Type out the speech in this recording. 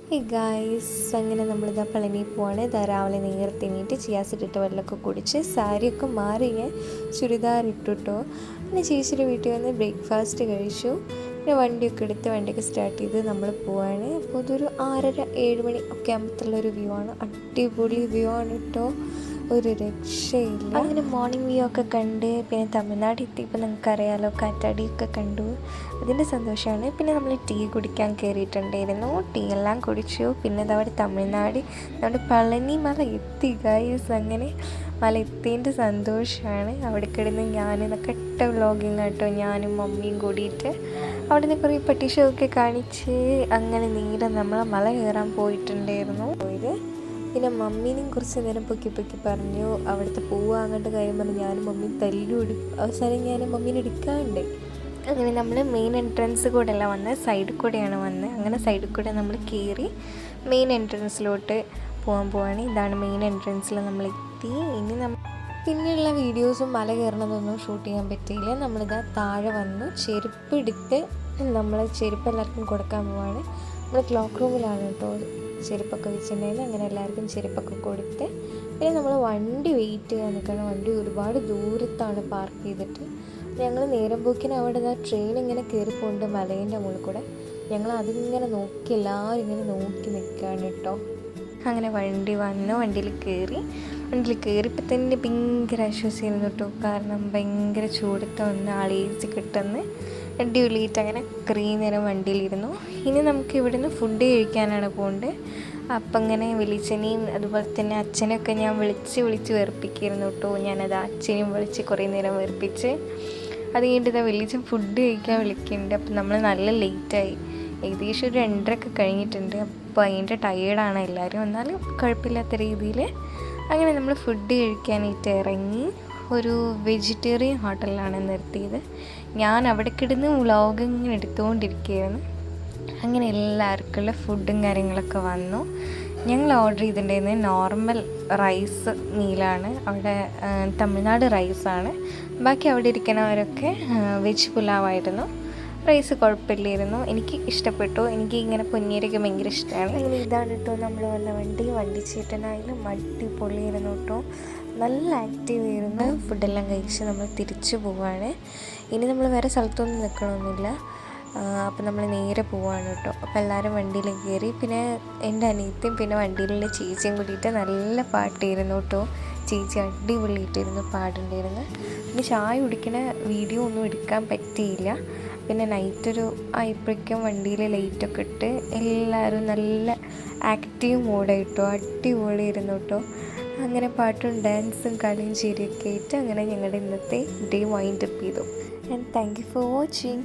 Hey guys, അങ്ങനെ നമ്മളിതാ പളനി പോവാണ്. രാവിലെ നേരത്തെ എണീറ്റ് ചിയാസിട്ടിട്ട് വെള്ളമൊക്കെ കുടിച്ച് സാരിയൊക്കെ മാറി ഞാൻ ചുരിദാർ ഇട്ടിട്ടോ. പിന്നെ ചേച്ചിയുടെ വീട്ടിൽ വന്ന് ബ്രേക്ക്ഫാസ്റ്റ് കഴിച്ചു. പിന്നെ വണ്ടിയൊക്കെ എടുത്ത് വണ്ടിയൊക്കെ സ്റ്റാർട്ട് ചെയ്ത് നമ്മൾ പോവാണ്. അപ്പോൾ ഇതൊരു 6:30-7 മണി ഒക്കെ ആകുമ്പോഴത്തുള്ളൊരു വ്യൂ ആണ്. അടിപൊളി വ്യൂ ആണ് കേട്ടോ, ഒരു രക്ഷയില്ല. അങ്ങനെ മോർണിംഗ് വ്യൂ ഒക്കെ കണ്ട് പിന്നെ തമിഴ്നാട് എത്തിയപ്പോൾ നിങ്ങൾക്കറിയാലോ, കാറ്റാടിയൊക്കെ കണ്ടു. അതിൻ്റെ സന്തോഷമാണ്. പിന്നെ നമ്മൾ ടീ കുടിക്കാൻ കയറിയിട്ടുണ്ടായിരുന്നു. ടീ എല്ലാം കുടിച്ചു. പിന്നെ അതവിടെ തമിഴ്നാട് നമ്മുടെ പളനി മല എത്തി ഗായ്സ്. അങ്ങനെ മല എത്തിയതിൻ്റെ സന്തോഷമാണ്. അവിടെ കിടന്ന് ഞാൻ കട്ട വ്ളോഗിങ് കേട്ടോ, ഞാനും മമ്മിയും കൂടിയിട്ട് അവിടെ നിന്ന് കുറേ പട്ടിഷൊക്കെ കാണിച്ച് അങ്ങനെ നീളം നമ്മൾ മല കയറാൻ പോയിട്ടുണ്ടായിരുന്നു. പിന്നെ മമ്മീനെയും കുറച്ച് നേരം പൊക്കി പറഞ്ഞു. അവിടുത്തെ പൂവ് അങ്ങോട്ട് കാര്യം പറഞ്ഞ് ഞാനും മമ്മിയും അവസാനം ഞാൻ മമ്മീനെ എടുക്കാണ്ട്. അങ്ങനെ നമ്മൾ മെയിൻ എൻട്രൻസ് കൂടെ അല്ല വന്നത്, സൈഡിൽ കൂടെയാണ് വന്നത്. അങ്ങനെ സൈഡിൽ കൂടെ നമ്മൾ കയറി മെയിൻ എൻട്രൻസിലോട്ട് പോവാണ്. ഇതാണ് മെയിൻ എൻട്രൻസിൽ നമ്മൾ എത്തി. ഇനി പിന്നെയുള്ള വീഡിയോസും മല കയറണതൊന്നും ഷൂട്ട് ചെയ്യാൻ പറ്റിയില്ല. നമ്മളിതാ താഴെ വന്നു. ചെരുപ്പ് എടുത്ത് നമ്മൾ ചെരുപ്പ് എല്ലാവർക്കും കൊടുക്കാൻ പോവാണ്. നമ്മൾ ക്ലോക്ക് റൂമിലാണ് കേട്ടോ ചെരുപ്പൊക്കെ വെച്ചിട്ടുണ്ടായിരുന്നു. അങ്ങനെ എല്ലാവർക്കും ചെരുപ്പൊക്കെ കൊടുത്ത് പിന്നെ നമ്മൾ വണ്ടി വെയിറ്റ് ചെയ്യാൻ നിൽക്കണം. വണ്ടി ഒരുപാട് ദൂരത്താണ് പാർക്ക് ചെയ്തിട്ട്. ഞങ്ങൾ നേരം പോക്കിന് അവിടെ ട്രെയിൻ ഇങ്ങനെ കയറിപ്പോണ്ട് മലേൻ്റെ മുകളിൽ കൂടെ. ഞങ്ങൾ അതിങ്ങനെ നോക്കി എല്ലാവരും ഇങ്ങനെ നോക്കി നിൽക്കുകയാണ് കേട്ടോ. അങ്ങനെ വണ്ടി വന്നു, വണ്ടിയിൽ കയറിയപ്പോൾ തന്നെ ഭയങ്കര ആശ്വാസമായിരുന്നു കേട്ടോ. കാരണം ഭയങ്കര ചൂടത്ത് വന്ന് ആളേജ് കിട്ടുന്ന അടിപൊളിയിട്ട് അങ്ങനെ കുറേ നേരം വണ്ടിയിലിരുന്നു. ഇനി നമുക്ക് ഇവിടുന്ന് ഫുഡ് കഴിക്കാനാണ് പോകേണ്ടത്. അപ്പം അങ്ങനെ വെളിച്ചനെയും അതുപോലെ തന്നെ അച്ഛനൊക്കെ ഞാൻ വിളിച്ച് വെറുപ്പിക്കായിരുന്നു കേട്ടോ. ഞാനത് അച്ഛനെയും വിളിച്ച് കുറേ നേരം വെറുപ്പിച്ച് അത് കഴിഞ്ഞിട്ട് വെളിച്ചം ഫുഡ് കഴിക്കാൻ വിളിക്കുന്നുണ്ട്. അപ്പം നമ്മൾ നല്ല ലേറ്റായി, ഏകദേശം ഒരു 2:30 കഴിഞ്ഞിട്ടുണ്ട്. അപ്പോൾ അതിൻ്റെ ടയേർഡാണ് എല്ലാവരും, എന്നാലും കുഴപ്പമില്ലാത്ത രീതിയിൽ അങ്ങനെ നമ്മൾ ഫുഡ് കഴിക്കാനായിട്ട് ഇറങ്ങി. ഒരു വെജിറ്റേറിയൻ ഹോട്ടലിലാണ് നിർത്തിയത്. ഞാൻ അവിടെ കിടന്ന് വ്ളോഗ് ഇങ്ങനെ എടുത്തുകൊണ്ടിരിക്കുകയായിരുന്നു. അങ്ങനെ എല്ലാവർക്കുള്ള ഫുഡും കാര്യങ്ങളൊക്കെ വന്നു. ഞങ്ങൾ ഓർഡർ ചെയ്തിട്ടുണ്ടായിരുന്നത് നോർമൽ റൈസ് മീലാണ്. അവിടെ തമിഴ്നാട് റൈസാണ്. ബാക്കി അവിടെ ഇരിക്കുന്നവരൊക്കെ വെജ് പുലാവായിരുന്നു. റൈസ് കുഴപ്പമില്ലായിരുന്നു, എനിക്ക് ഇഷ്ടപ്പെട്ടു. എനിക്ക് ഇങ്ങനെ പൊന്നിയരൊക്കെ ഭയങ്കര ഇഷ്ടമാണ്. അങ്ങനെ ഇതാണ് കേട്ടോ നമ്മൾ വന്ന വണ്ടി ചേട്ടനായാലും അടിപൊളിയായിരുന്നു കേട്ടോ. നല്ല ആക്റ്റീവ് ആയിരുന്നു. ഫുഡെല്ലാം കഴിച്ച് നമ്മൾ തിരിച്ചു പോവാണ്. ഇനി നമ്മൾ വേറെ സ്ഥലത്തൊന്നും നിൽക്കണമൊന്നുമില്ല. അപ്പം നമ്മൾ നേരെ പോവാണ് കേട്ടോ. അപ്പോൾ എല്ലാവരും വണ്ടിയിൽ കയറി. പിന്നെ എൻ്റെ അനിയത്തിയും പിന്നെ വണ്ടിയിലുള്ള ചേച്ചിയും കൂടിയിട്ട് നല്ല പാട്ടായിരുന്നു കേട്ടോ. ചേച്ചി അടിപൊളിയിട്ടിരുന്നു പാടുണ്ടായിരുന്നു. പിന്നെ ചായ കുടിക്കണ വീഡിയോ ഒന്നും എടുക്കാൻ പറ്റിയില്ല. പിന്നെ നൈറ്റൊരു ആയപ്പോഴേക്കും വണ്ടിയിൽ ലൈറ്റൊക്കെ ഇട്ട് എല്ലാവരും നല്ല ആക്റ്റീവ് മോഡായിട്ടോ, അടിപൊളിയായിരുന്നു കേട്ടോ. അങ്ങനെ പാട്ടും ഡാൻസും കളിയും ചിരിയൊക്കെ ആയിട്ട് അങ്ങനെ ഞങ്ങളുടെ ഇന്നത്തെ ഡേ വൈൻഡപ്പ് ചെയ്തു. And thank you for watching.